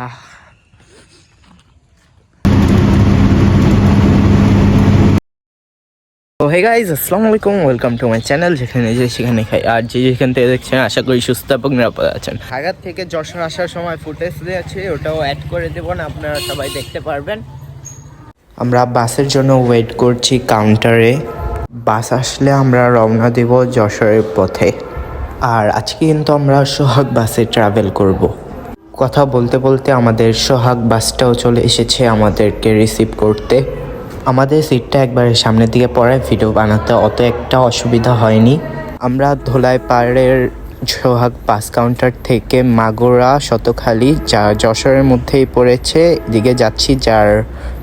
তো hey guys, আসসালামু আলাইকুম, ওয়েলকাম টু মাই চ্যানেল। যেখানে যে সেখানে খাই, আর যে যেখান থেকে দেখছেন আশা করি সুস্থ এবং নিরাপদ আছেন। ঢাকা থেকে যশোর আসার সময় ফুটেজ দিয়েছি, ওটাও অ্যাড করে দেবো না, আপনারা সবাই দেখতে পারবেন। আমরা বাসের জন্য ওয়েট করছি কাউন্টারে। বাস আসলে আমরা রওনা দেব যশোরের পথে। আর আজকে কিন্তু আমরা সোহাগ বাসে ট্রাভেল করব। কথা বলতে বলতে আমাদের সোহাগ বাসটাও চলে এসেছে আমাদেরকে রিসিভ করতে। আমাদের সিটটা একবারে সামনের দিকে পড়ায় ভিডিও বানাতে অত একটা অসুবিধা হয়নি। আমরা ধোলাই পাড়ের সোহাগ বাস কাউন্টার থেকে মাগুরা শতখালী, যা যশোরের মধ্যেই পড়েছে, এদিকে যাচ্ছি, যার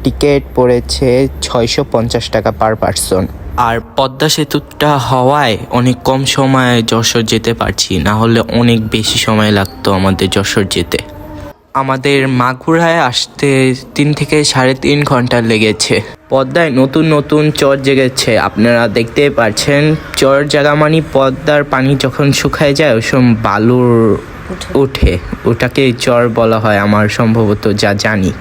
টিকিট পড়েছে 650 টাকা পার পারসন। আর পদ্মা সেতুটা হওয়ায় অনেক কম সময়ে যশোর যেতে পারছি, না হলে অনেক বেশি সময় লাগতো আমাদের যশোর যেতে। আমাদের মাগুরায় আসতে 3 থেকে 3.5 ঘন্টা লেগেছে। পদ্মায় নতুন নতুন চর জেগেছে, আপনারা দেখতেই পাচ্ছেন। চর জায়গা মানে পদ্মার পানি যখন শুকায় যায় ওই সময় বালুর ওঠে, ওটাকে চর বলা হয় আমার সম্ভবত যা জানি।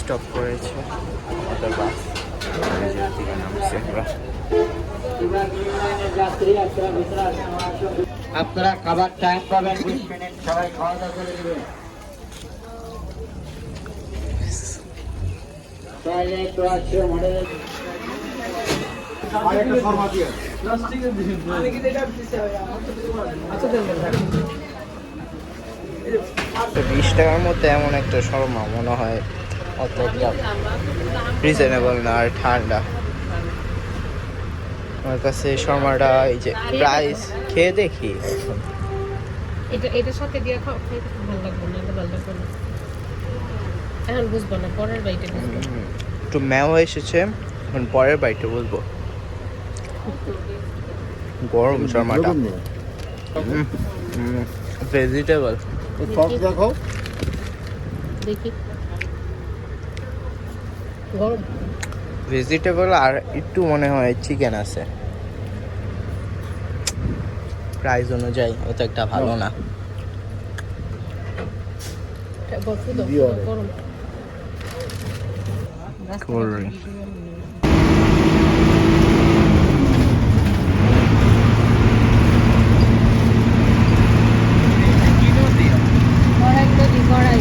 স্টপ করেছে আমাদের বাস, নামছে আমরা। আপনারা খাবার টাইম পাবেন 20 মিনিট, সবাই খাওয়া দাওয়া করে দেবেন। টয়লেট ওয়াশরুম মডেল আরেকটা ফরমাট দিয়ে প্লাস্টিকের দিন আমি কি এটা দিতে হবে আচ্ছা দেন 20 টাকার মধ্যে এমন একটা শর্মা মনে হয় অত রিজনেবল না, আর ঠান্ডা। আমার কাছে শর্মাটা এই যে প্রাইস খেয়ে দেখি, এটার সাথে দিয়ে খাইতে ভালো লাগবে না, এটা ভালো লাগবে না, এখন বুঝবো না, পরের বাইটে বুঝবো। একটু ম্যাও এসেছে, এখন পরের বাইটে বলবো। গরম শর্মাটা, ভেজিটেবল। দেখো দেখি গরম ভেজিটেবল আর একটু মনে হয় চিকেন আছে। প্রাইস অনুযায়ী অত একটা ভালো না। গরম কড়াই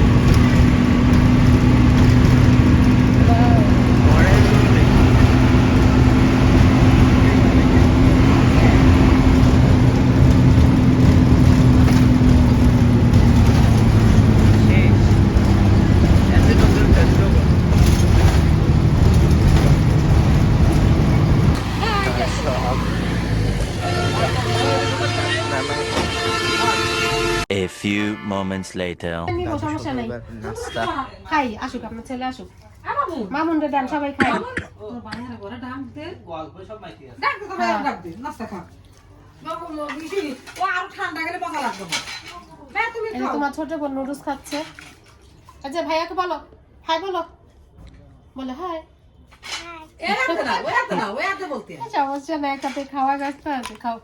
A few moments later. সমস্যা নাই, নাস্তা খাই, আসুক আপনার ছেলে আসুক, মামুন রে দেন, সবাই খাই। তোমার ছোট বোন নুডলস খাচ্ছে। আচ্ছা ভাইয়াকে বলো হাই, বলো বলো হাই। সমস্যা নাই, একসাথে খাওয়া গাছটা আছে, খাও।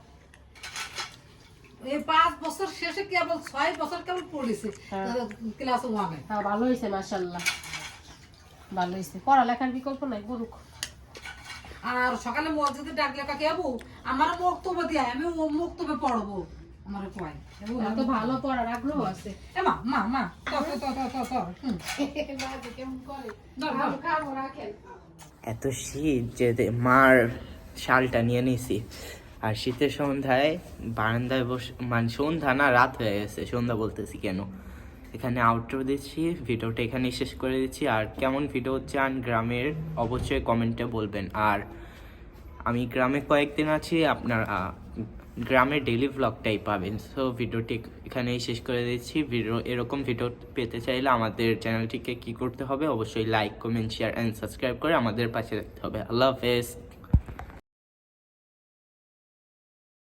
এই 5 বছর শেষে কেবল 6 বছর কেবল পড়েছে ক্লাস 1 এ। হ্যাঁ ভালো হয়েছে, মাশাআল্লাহ ভালো হয়েছে, পড়ালেখার বিকল্প নাই, করুক। আর সকালে মসজিদে ডাকলে কাকে আবু আমার বক্তব্য দিয়ে আমি ও বক্তব্য পড়বো আমার কয় তো ভালো পড়ার আগ্রহ আছে। এ মা মা মা তো কেমন করে খাবো রাখেন। এত শীত যে মার শালটা নিয়ে নিছি, আর শীতের সন্ধ্যায় বারান্দায় বসে, মানে সন্ধ্যা না রাত হয়ে গেছে, সন্ধ্যা বলতেছি কেন, এখানে আউটডোর দিচ্ছি। ভিডিওটা এখানেই শেষ করে দিচ্ছি। আর কেমন ভিডিও চান গ্রামের অবশ্যই কমেন্টে বলবেন। আর আমি গ্রামে কয়েকদিন আছি, আপনারা গ্রামের ডেইলি ব্লগটাই পাবেন। সো ভিডিওটি এখানেই শেষ করে দিচ্ছি। এরকম ভিডিও পেতে চাইলে আমাদের চ্যানেলটিকে কি করতে হবে, অবশ্যই like, comment, share and subscribe করে আমাদের পাশে রাখতে হবে। আল্লাহ হাফেজ।